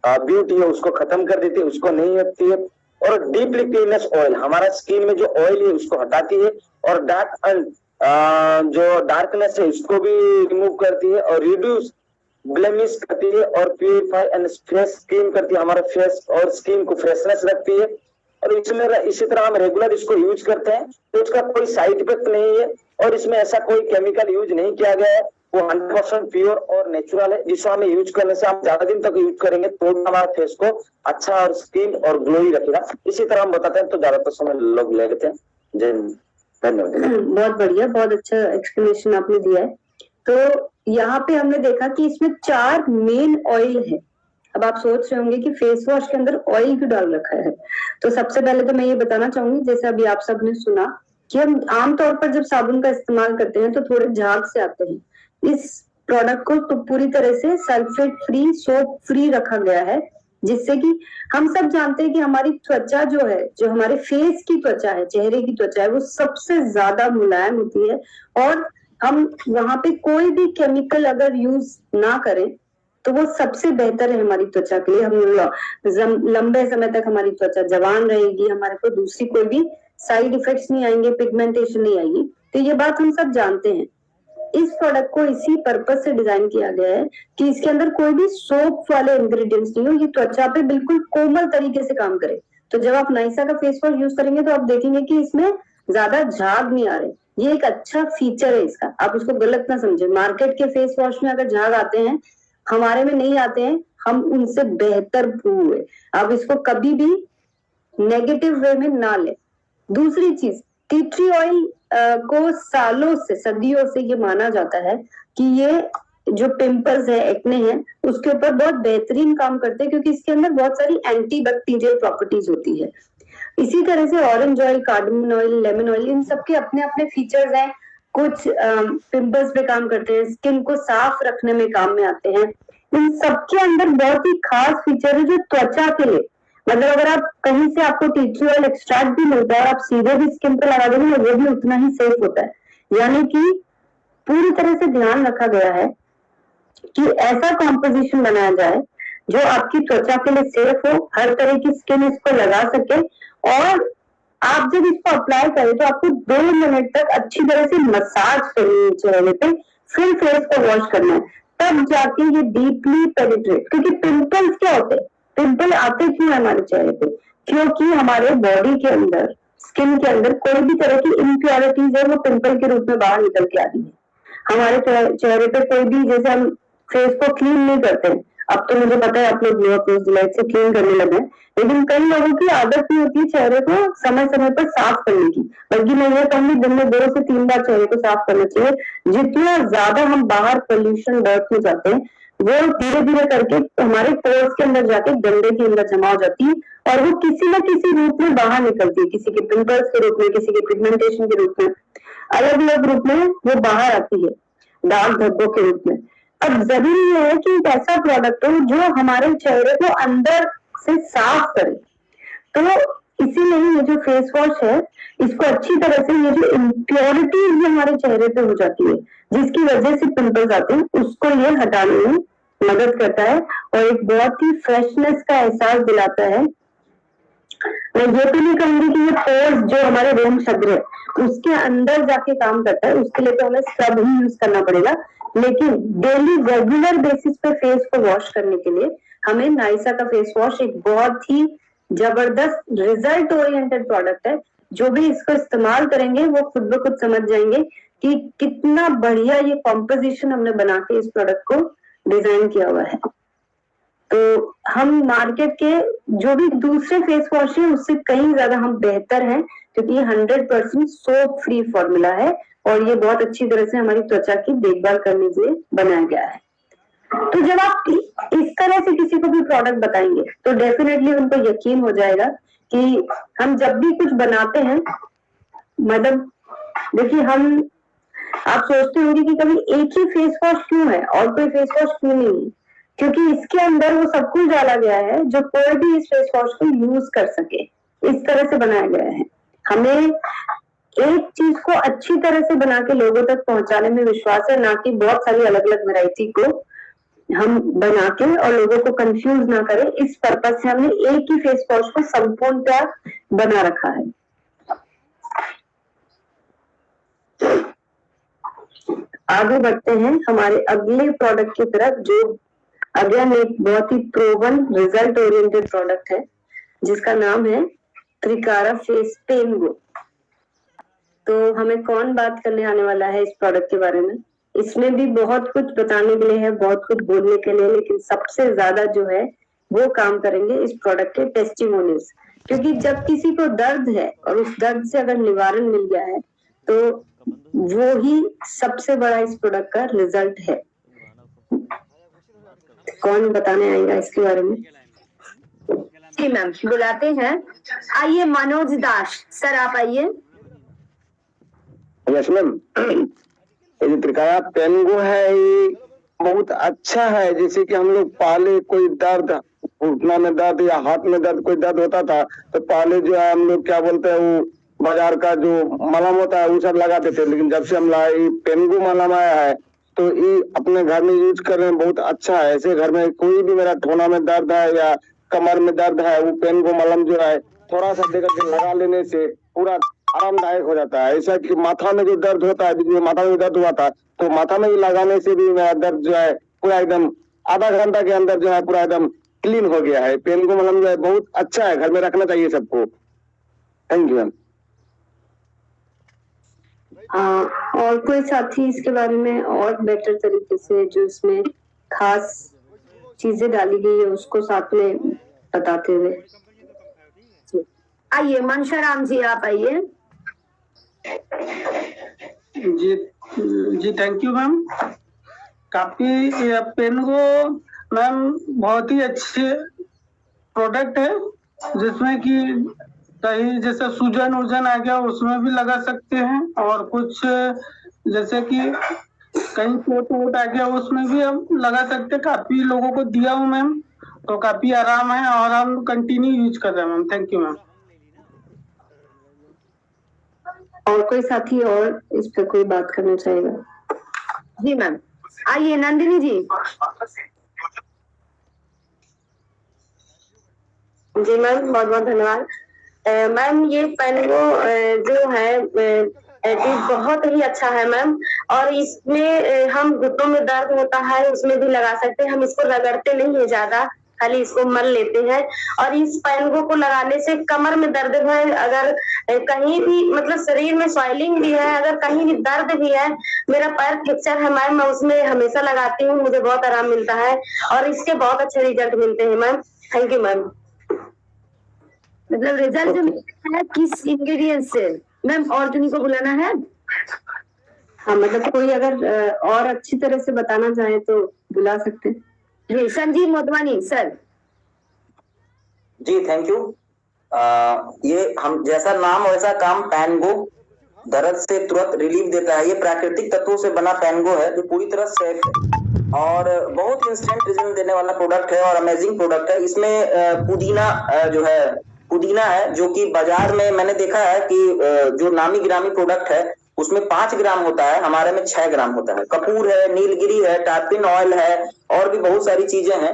ब्यूटी है उसको खत्म कर देती है, उसको नहीं रखती है। और डीपली क्लीननेस ऑयल हमारा स्किन में जो ऑयल है उसको हटाती है और डार्क एंड जो डार्कनेस है उसको भी रिमूव करती है और रिड्यूस ब्लेमिश करती है और प्यूरिफाई एंड फ्रेश स्किन करती है, हमारे फेस और स्किन को फ्रेशनेस रखती है। और इसमें इसी तरह हम रेगुलर इसको यूज करते हैं तो इसका कोई साइड इफेक्ट नहीं है और इसमें ऐसा कोई केमिकल यूज नहीं किया गया है, वो 100% प्योर और नेचुरल है, जिसको हमें यूज करने से हम ज्यादा दिन तक यूज करेंगे तो हमारा फेस को अच्छा और स्किन और ग्लोई रखेगा। इसी तरह हम बताते हैं तो ज्यादातर समय लोग ले लेते हैं। जय हिंद, धन्यवाद। बहुत बढ़िया, बहुत अच्छा एक्सप्लेनेशन आपने दिया है। तो यहाँ पे हमने देखा कि इसमें 4 मेन ऑयल है। अब आप सोच रहे होंगे कि फेस वॉश के अंदर ऑयल क्यों डाल रखा है। तो सबसे पहले तो मैं ये बताना चाहूंगी, जैसे अभी आप सबने सुना कि हम आमतौर पर जब साबुन का इस्तेमाल करते हैं तो थोड़े झाग से आते हैं। इस प्रोडक्ट को तो पूरी तरह से सल्फेट फ्री, सोप फ्री रखा गया है, जिससे कि हम सब जानते हैं कि हमारी त्वचा जो है, जो हमारे फेस की त्वचा है, चेहरे की त्वचा है, वो सबसे ज्यादा मुलायम होती है और हम वहां पे कोई भी केमिकल अगर यूज ना करें तो वो सबसे बेहतर है हमारी त्वचा के लिए। हम लंबे समय तक हमारी त्वचा जवान रहेगी, हमारे को दूसरी कोई भी साइड इफेक्ट्स नहीं आएंगे, पिगमेंटेशन नहीं आएगी। तो ये बात हम सब जानते हैं। इस प्रोडक्ट को इसी पर्पस से डिजाइन किया गया है कि इसके अंदर कोई भी सोप वाले इंग्रेडिएंट्स नहीं हो, ये त्वचा पे बिल्कुल कोमल तरीके से काम करे। तो जब आप नाइसा का फेस वॉश यूज करेंगे तो आप देखेंगे कि इसमें ज्यादा झाग नहीं आ रहे। ये एक अच्छा फीचर है इसका, आप उसको गलत ना समझे। मार्केट के फेस वॉश में अगर झाग आते हैं, हमारे में नहीं आते हैं, हम उनसे बेहतर हुए। आप इसको कभी भी नेगेटिव वे में ना ले। दूसरी चीज, टी ट्री ऑयल को सालों से, सदियों से ये माना जाता है कि ये जो पिंपल्स है, एक्ने है, उसके ऊपर बहुत बेहतरीन काम करते हैं, क्योंकि इसके अंदर बहुत सारी एंटी बैक्टीरियल प्रॉपर्टीज होती है। इसी तरह से orange oil, cardamom oil, lemon oil, इन सबके अपने अपने फीचर्स हैं। कुछ पिंपल्स पे काम करते हैं, स्किन को साफ रखने में काम में आते हैं। इन सबके अंदर बहुत ही खास फीचर है जो त्वचा के लिए, मतलब अगर आप कहीं से आपको टी ट्री ऑयल एक्सट्रैक्ट भी मिलता है, आप सीधे भी स्किन पे लगा देंगे वो भी उतना ही सेफ होता है। यानी कि पूरी तरह से ध्यान रखा गया है कि ऐसा कॉम्पोजिशन बनाया जाए जो आपकी त्वचा के लिए सेफ हो, हर तरह की स्किन इसको लगा सके। और आप जब इसको अप्लाई करें तो आपको 2 मिनट तक अच्छी तरह से मसाज करनी है चेहरे पे, फिर फेस को वॉश करना है, तब जाके ये डीपली पेनिट्रेट। क्योंकि पिंपल्स क्या होते हैं, पिंपल आते क्यों है हमारे चेहरे पे? क्योंकि हमारे बॉडी के अंदर, स्किन के अंदर कोई भी तरह की इम्प्योरिटीज है, वो पिंपल के रूप में बाहर निकल के आ रही है। हमारे चेहरे पे कोई भी, जैसे हम फेस को क्लीन नहीं करते हैं, अब तो मुझे पता है आप लोग लाइट से क्लीन करने लगे हैं, लेकिन कई लोगों की आदत नहीं होती है चेहरे को समय समय पर साफ करने की। बल्कि मैं ये कहूंगी दिन में 2 से 3 बार चेहरे को साफ करना चाहिए। जितना ज्यादा हम बाहर पोल्यूशन डर्ट में जाते हैं, वो धीरे धीरे करके हमारे पोर्स के अंदर जाके गंदे के अंदर जमा हो जाती है और वो किसी न किसी रूप में बाहर निकलती है, किसी के पिंपल्स के रूप में, किसी के पिगमेंटेशन के रूप में, अलग अलग रूप में वो बाहर आती है, दाग धब्बों के रूप में। अब जरूरी ये है कि एक ऐसा प्रोडक्ट हो जो हमारे चेहरे को अंदर से साफ करे। तो इसीलिए ये जो फेस वॉश है, इसको अच्छी तरह से ये जो इम्प्योरिटीज भी हमारे चेहरे पे हो जाती है, जिसकी वजह से पिंपल्स आते हैं, उसको ये हटाने में मदद करता है और एक बहुत ही फ्रेशनेस का एहसास दिलाता है। मैं ये तो नहीं कहूंगी कि ये पोर्स जो हमारे रोम छद्र है उसके अंदर जाके काम करता है, उसके लिए तो हमें स्क्रब ही यूज करना पड़ेगा। लेकिन डेली रेगुलर बेसिस पे फेस को वॉश करने के लिए हमें नाइसा का फेस वॉश एक बहुत ही जबरदस्त रिजल्ट ओरिएंटेड प्रोडक्ट है, जो भी इसको इस्तेमाल करेंगे वो खुद ब खुद समझ जाएंगे कि कितना बढ़िया ये कॉम्पोजिशन हमने बना के इस प्रोडक्ट को डिजाइन किया हुआ है। तो हम मार्केट के जो भी दूसरे फेस वॉश है उससे कहीं ज्यादा हम बेहतर हैं, क्योंकि ये 100% सोप फ्री फॉर्मूला है और ये बहुत अच्छी तरह से हमारी त्वचा की देखभाल करने के लिए बनाया गया है। तो जब आप इस तरह से किसी को भी प्रोडक्ट बताएंगे तो डेफिनेटली उनको यकीन हो जाएगा कि हम जब भी कुछ बनाते हैं, मतलब देखिए आप सोचते होंगे कि कभी एक ही फेस वॉश क्यों है और कोई फेस वॉश क्यों नहीं है, क्योंकि इसके अंदर वो सब कुछ डाला गया है जो कोई भी इस फेस वॉश को यूज कर सके, इस तरह से बनाया गया है। हमें एक चीज को अच्छी तरह से बना के लोगों तक पहुंचाने में विश्वास है, ना कि बहुत सारी अलग अलग वैरायटी को हम बना के और लोगों को कंफ्यूज ना करें। इस पर्पज से हमने एक ही फेस वॉश को संपूर्णतः बना रखा है। आगे बढ़ते हैं हमारे अगले प्रोडक्ट की तरफ, जो अगेन एक बहुत ही प्रोवन रिजल्ट ओरिएंटेड प्रोडक्ट है जिसका नाम है त्रिकारा फेस पेनगो। तो हमें कौन बात करने आने वाला है इस प्रोडक्ट के बारे में? इसमें भी बहुत कुछ बताने के लिए है, बहुत कुछ बोलने के लिए, लेकिन सबसे ज्यादा जो है वो काम करेंगे इस प्रोडक्ट के टेस्टिमोनियल्स, क्योंकि जब किसी को दर्द है और उस दर्द से अगर निवारण मिल गया है तो वो ही सबसे बड़ा इस प्रोडक्ट का रिजल्ट है। कौन बताने आएगा इसके बारे में? जी मैम, बुलाते हैं। आइए मनोज दास सर, आप आइए। यस मैम, ये जो त्रिकारा पेनगो है ये बहुत अच्छा है। जैसे कि हम लोग पहले कोई दर्द, घुटना में दर्द या हाथ में दर्द, कोई दर्द होता था तो पहले जो है हम लोग क्या बोलते हैं वो बाजार का जो मलहम होता है वो सब लगाते थे, लेकिन जब से हम पेनगो मलहम आया है तो ये अपने घर में यूज कर रहे हैं, बहुत अच्छा है। ऐसे घर में कोई भी मेरा ठोना में दर्द है या कमर में दर्द है, वो पेनगो मलहम जो है थोड़ा सा देकर के लगा लेने से पूरा आरामदायक हो जाता है। ऐसा कि माथा में जो दर्द होता है, बीच में माथा में दर्द हुआ था तो माथा में लगाने से भी मेरा दर्द जो है पूरा एकदम आधा घंटा के अंदर जो है पूरा एकदम क्लीन हो गया है। पेनगो मलहम जो है बहुत अच्छा है, घर में रखना चाहिए सबको। Thank you ma'am. और कोई साथी इसके बारे में और बेटर तरीके से जो इसमें खास चीजें डाली गई है उसको साथ में बताते हुए? आइए मनशा राम जी, आप आइए। जी जी, थैंक यू मैम। काफी पेनगो मैम बहुत ही अच्छे प्रोडक्ट है, जिसमें कि कहीं जैसे सूजन वूजन आ गया उसमें भी लगा सकते हैं, और कुछ जैसे कि कहीं चोट वोट आ गया उसमें भी हम लगा सकते हैं। काफी लोगों को दिया हूँ मैम, तो काफी आराम है और हम कंटिन्यू यूज कर रहे हैं मैम। Thank you ma'am. और कोई साथी और इस पे कोई बात करना चाहेगा? जी मैम, आइए नंदिनी जी। जी मैम, बहुत बहुत धन्यवाद। मैम ये पेनगो जो है बहुत ही अच्छा है मैम, और इसमें हम घुटनों में दर्द होता है उसमें भी लगा सकते हैं। हम इसको रगड़ते नहीं है ज्यादा, खाली इसको मल लेते हैं। और इस पेनगो को लगाने से कमर में दर्द है, अगर कहीं भी मतलब शरीर में स्वेलिंग भी है, अगर कहीं भी दर्द भी है, मेरा पैर फ्रैक्चर है मैम, मैं उसमें हमेशा लगाती हूँ, मुझे बहुत आराम मिलता है और इसके बहुत अच्छे रिजल्ट मिलते हैं मैम। Thank you ma'am. मतलब रिजल्ट जो मिलता है किस इंग्रेडिएंट से मैम? और किन्हीं को बुलाना है? हाँ, मतलब कोई अगर और अच्छी तरह से बताना चाहे तो बुला सकते हैं। जी संजीव मोटवानी सर। जी थैंक यू। ये हम जैसा नाम वैसा काम, पेनगो दर्द से तुरंत रिलीफ देता है। ये प्राकृतिक तत्वों से बना पेनगो है जो पूरी तरह सेफ है और बहुत इंस्टेंट रिजल्ट देने वाला प्रोडक्ट है और अमेजिंग प्रोडक्ट है। इसमें पुदीना है जो कि बाजार में मैंने देखा है कि जो नामी गिरामी प्रोडक्ट है उसमें 5 ग्राम होता है, हमारे में 6 ग्राम होता है। कपूर है, नीलगिरी है, टार्पिन ऑयल है और भी बहुत सारी चीजें हैं।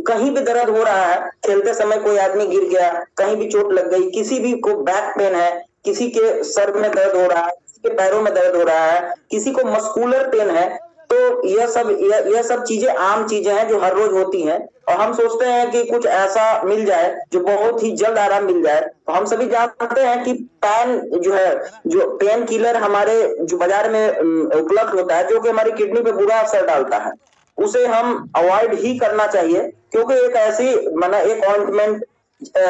कहीं भी दर्द हो रहा है, खेलते समय कोई आदमी गिर गया, कहीं भी चोट लग गई, किसी भी को बैक पेन है, किसी के सर में दर्द हो रहा है, किसी के पैरों में दर्द हो रहा है, किसी को मस्कुलर पेन है, तो यह सब चीजें आम चीजें हैं जो हर रोज होती हैं, और हम सोचते हैं कि कुछ ऐसा मिल जाए जो बहुत ही जल्द आराम मिल जाए। तो हम सभी जानते हैं कि पेन जो है, जो पेन किलर हमारे जो बाजार में उपलब्ध होता है, जो कि हमारी किडनी पे बुरा असर डालता है, उसे हम अवॉइड ही करना चाहिए, क्योंकि एक ऐसी एक ऑइंटमेंट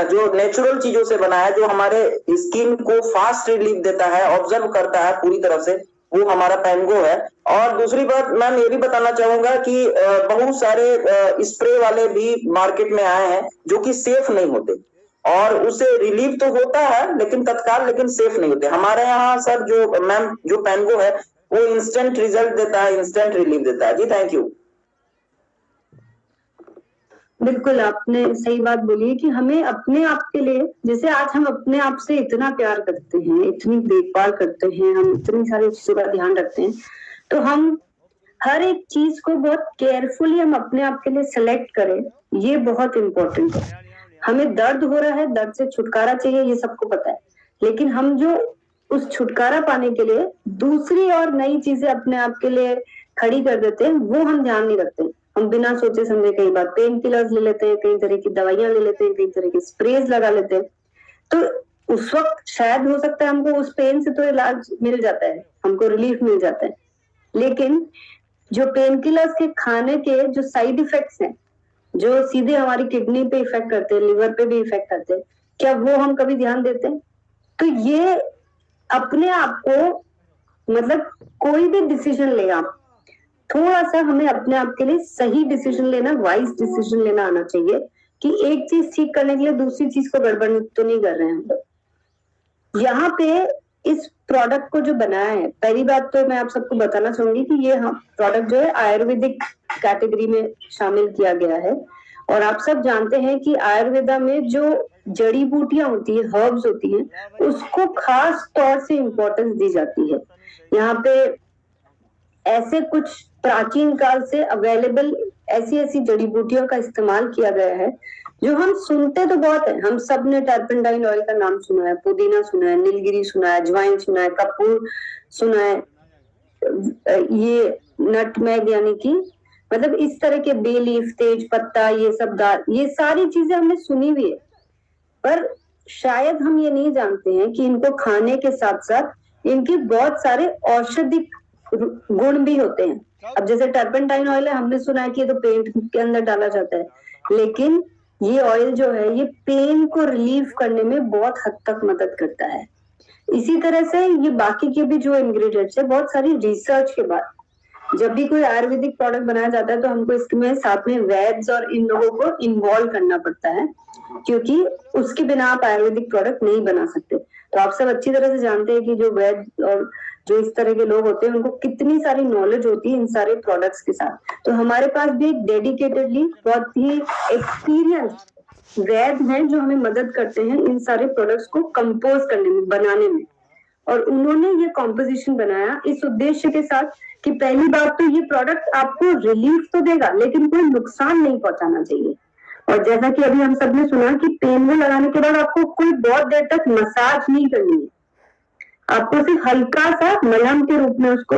जो नेचुरल चीजों से बना है, जो हमारे स्किन को फास्ट रिलीफ देता है, ऑब्जर्व करता है पूरी तरफ से, वो हमारा पैनगो है। और दूसरी बात मैं ये भी बताना चाहूंगा कि बहुत सारे स्प्रे वाले भी मार्केट में आए हैं जो कि सेफ नहीं होते, और उससे रिलीफ तो होता है लेकिन तत्काल, लेकिन सेफ नहीं होते। हमारे यहाँ सर जो पैनगो है वो इंस्टेंट रिजल्ट देता है, इंस्टेंट रिलीफ देता है। जी थैंक यू। बिल्कुल आपने सही बात बोली है कि हमें अपने आप के लिए, जैसे आज हम अपने आप से इतना प्यार करते हैं, इतनी देखभाल करते हैं, हम इतनी सारी चीजों का ध्यान रखते हैं, तो हम हर एक चीज को बहुत केयरफुली हम अपने आप के लिए सेलेक्ट करें, ये बहुत इम्पोर्टेंट है। हमें दर्द हो रहा है, दर्द से छुटकारा चाहिए, ये सबको पता है, लेकिन हम जो उस छुटकारा पाने के लिए दूसरी और नई चीजें अपने आप के लिए खड़ी कर देते हैं, वो हम ध्यान नहीं रखते। हम बिना सोचे समझे कई बार पेन किलर्स ले लेते हैं, कई तरह की दवाइयां ले लेते हैं, कई तरह के स्प्रेज लगा लेते हैं, तो उस वक्त शायद हो सकता है हमको उस पेन से तो इलाज मिल जाता है, हमको रिलीफ मिल जाता है, लेकिन जो पेन किलर्स के खाने के जो साइड इफेक्ट्स हैं, जो सीधे हमारी किडनी पे इफेक्ट करते हैं, लिवर पे भी इफेक्ट करते हैं, क्या वो हम कभी ध्यान देते हैं? तो ये अपने आप को, मतलब कोई भी डिसीजन ले आप, थोड़ा सा हमें अपने आप के लिए सही डिसीजन लेना, वाइज डिसीजन लेना आना चाहिए कि एक चीज ठीक करने के लिए दूसरी चीज को गड़बड़ तो नहीं कर रहे हैं हम लोग। यहाँ पे इस प्रोडक्ट को जो बनाया है, पहली बात तो मैं आप सबको बताना चाहूंगी कि ये प्रोडक्ट जो है आयुर्वेदिक कैटेगरी में शामिल किया गया है, और आप सब जानते हैं कि आयुर्वेदा में जो जड़ी बूटियां होती है, हर्ब्स होती हैं, उसको खास तौर से इम्पोर्टेंस दी जाती है। यहाँ पे ऐसे कुछ प्राचीन काल से अवेलेबल ऐसी जड़ी बूटियों का इस्तेमाल किया गया है जो हम सुनते तो बहुत है, हम सब ने टर्पेंटाइन ऑयल का नाम सुना है, पुदीना सुना है, नीलगिरी सुना है, अजवाइन सुना है, कपूर सुना है, ये नटमैग यानी कि मतलब इस तरह के बे लीफ, तेज पत्ता, ये सब दाल, ये सारी चीजें हमने सुनी हुई है, पर शायद हम ये नहीं जानते हैं कि इनको खाने के साथ साथ इनके बहुत सारे औषधिक गुण भी होते हैं। अब जैसे टर्पेंटाइन ऑयल है, हमने सुना है कि ये तो पेंट के अंदर डाला जाता है, लेकिन ये ऑयल जो है ये पेन को रिलीव करने में बहुत हद तक मदद करता है। इसी तरह से ये बाकी के भी जो इंग्रेडिएंट्स है, बहुत सारी रिसर्च के बाद जब भी कोई आयुर्वेदिक प्रोडक्ट बनाया जाता है तो हमको इसमें साथ में वैद्य और इन लोगों को इन्वॉल्व करना पड़ता है, क्योंकि उसके बिना आप आयुर्वेदिक प्रोडक्ट नहीं बना सकते। तो आप सब अच्छी तरह से जानते हैं कि जो वैद्य और जो इस तरह के लोग होते हैं उनको कितनी सारी नॉलेज होती है इन सारे प्रोडक्ट्स के साथ। तो हमारे पास भी एक डेडिकेटेडली बहुत ही एक्सपीरियंस वैद्य हैं जो हमें मदद करते हैं इन सारे प्रोडक्ट्स को कंपोज करने में, बनाने में, और उन्होंने ये कॉम्पोजिशन बनाया इस उद्देश्य के साथ कि पहली बात तो ये प्रोडक्ट आपको रिलीफ तो देगा लेकिन कोई नुकसान नहीं पहुंचाना चाहिए। और जैसा कि अभी हम सब ने सुना कि पेन में लगाने के बाद आपको कोई बहुत देर तक मसाज नहीं करनी है, आपको सिर्फ हल्का सा मलहम के रूप में उसको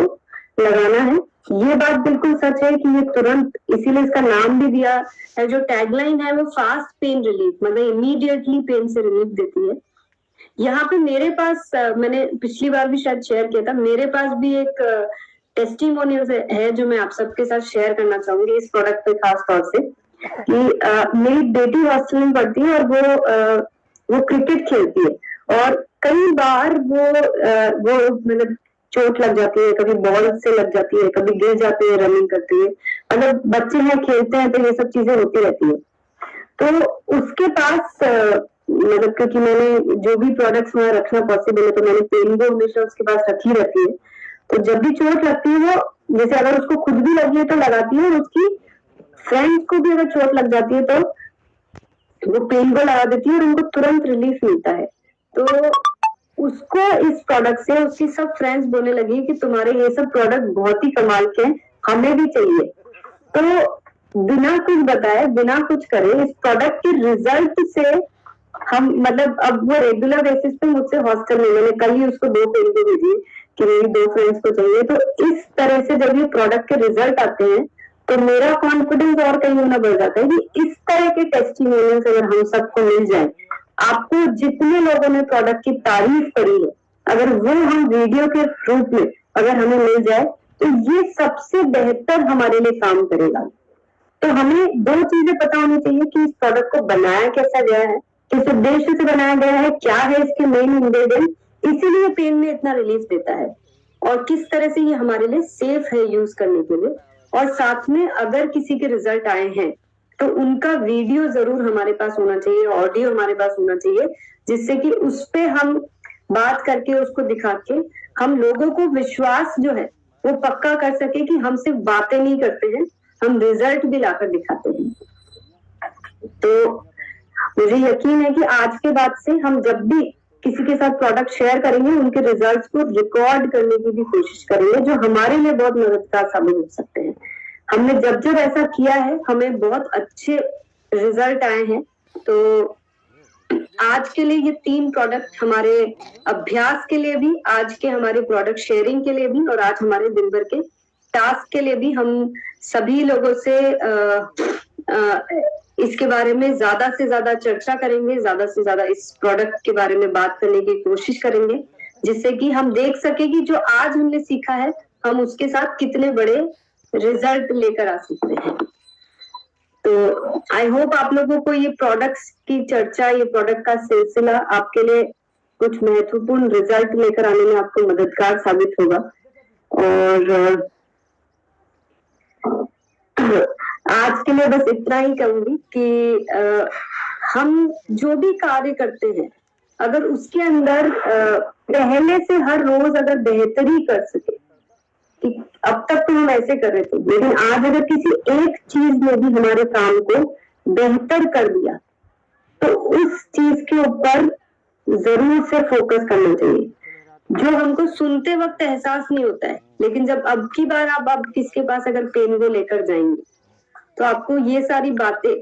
लगाना है। ये बात बिल्कुल सच है कि ये तुरंत, इसीलिए इसका नाम भी दिया है, जो टैगलाइन है वो फास्ट पेन रिलीफ, मतलब इमीडिएटली पेन से रिलीफ देती है। यहाँ पे मेरे पास, मैंने पिछली बार भी शायद शेयर किया था, मेरे पास भी एक टेस्टिमोनियल है जो मैं आप सबके साथ शेयर करना चाहूंगी इस प्रोडक्ट पे खास तौर से, कि मेरी बेटी हॉस्टल में पढ़ती है और वो क्रिकेट खेलती है, और कई बार वो मतलब चोट लग जाती है, कभी बॉल से लग जाती है, कभी गिर जाती है रनिंग करती है, मतलब बच्चे हैं खेलते हैं तो ये सब चीजें होती रहती है। तो उसके पास मतलब क्योंकि मैंने जो भी प्रोडक्ट्स वहां रखना पॉसिबल है तो मैंने पेनगो हमेशा उसके पास रखी रहती है। तो जब भी चोट लगती है वो, जैसे अगर उसको खुद भी लगी है तो लगाती है, और उसकी फ्रेंड्स को भी अगर चोट लग जाती है तो वो पेनगो लगा देती है और उनको तुरंत रिलीफ मिलता है। तो उसको इस प्रोडक्ट से उसकी सब फ्रेंड्स बोलने लगी कि तुम्हारे ये सब प्रोडक्ट बहुत ही कमाल के हैं, हमें भी चाहिए। तो बिना कुछ बताए, बिना कुछ करे, इस प्रोडक्ट के रिजल्ट से हम, मतलब अब वो रेगुलर बेसिस पे मुझसे हॉस्टल में, मैंने कल ही उसको 2 पेनगो भेजी कि मेरी 2 फ्रेंड्स को चाहिए। तो इस तरह से जब ये प्रोडक्ट के रिजल्ट आते हैं तो मेरा कॉन्फिडेंस और कहीं गुना बढ़ जाता है कि इस तरह के टेस्टिमोनियल्स अगर हम सबको मिल जाए, आपको जितने लोगों ने प्रोडक्ट की तारीफ करी है अगर वो हम वीडियो के रूप में अगर हमें मिल जाए तो ये सबसे बेहतर हमारे लिए काम करेगा। तो हमें 2 चीजें पता होनी चाहिए कि इस प्रोडक्ट को बनाया कैसा गया है, किस उद्देश्य से बनाया गया है, क्या है इसके मेन इंग्रेडिएंट, इसीलिए पेन में इतना रिलीफ देता है और किस तरह से ये हमारे लिए सेफ है यूज करने के लिए। और साथ में अगर किसी के रिजल्ट आए हैं तो उनका वीडियो जरूर हमारे पास होना चाहिए, ऑडियो हमारे पास होना चाहिए, जिससे कि उस पे हम बात करके उसको दिखा के हम लोगों को विश्वास जो है वो पक्का कर सके कि हम सिर्फ बातें नहीं करते हैं, हम रिजल्ट भी लाकर दिखाते हैं। तो मुझे यकीन है कि आज के बाद से हम जब भी किसी के साथ प्रोडक्ट शेयर करेंगे उनके रिजल्ट्स को रिकॉर्ड करने की भी कोशिश करेंगे, जो हमारे लिए बहुत मददगार साबित हो सकते हैं। हमने जब जब ऐसा किया है हमें बहुत अच्छे रिजल्ट आए हैं। तो आज के लिए ये 3 प्रोडक्ट हमारे अभ्यास के लिए भी, आज के हमारे प्रोडक्ट शेयरिंग के लिए भी और आज हमारे दिन भर के टास्क के लिए भी हम सभी लोगों से इसके बारे में ज्यादा से ज्यादा चर्चा करेंगे, ज्यादा से ज्यादा इस प्रोडक्ट के बारे में बात करने की कोशिश करेंगे, जिससे कि हम देख सके कि जो आज हमने सीखा है हम उसके साथ कितने बड़े रिजल्ट लेकर आ सकते हैं। तो आई होप आप लोगों को ये प्रोडक्ट्स की चर्चा, ये प्रोडक्ट का सिलसिला आपके लिए कुछ महत्वपूर्ण रिजल्ट लेकर आने में आपको मददगार साबित होगा। और आज के लिए बस इतना ही कहूंगी कि हम जो भी कार्य करते हैं अगर उसके अंदर पहले से हर रोज अगर बेहतरी कर सके, कि अब तक तो हम ऐसे कर रहे थे लेकिन आज अगर किसी एक चीज में भी हमारे काम को बेहतर कर दिया तो उस चीज के ऊपर जरूर से फोकस करना चाहिए, जो हमको सुनते वक्त एहसास नहीं होता है, लेकिन जब अब की बार आप किसके पास अगर पेन को लेकर जाएंगे तो आपको ये सारी बातें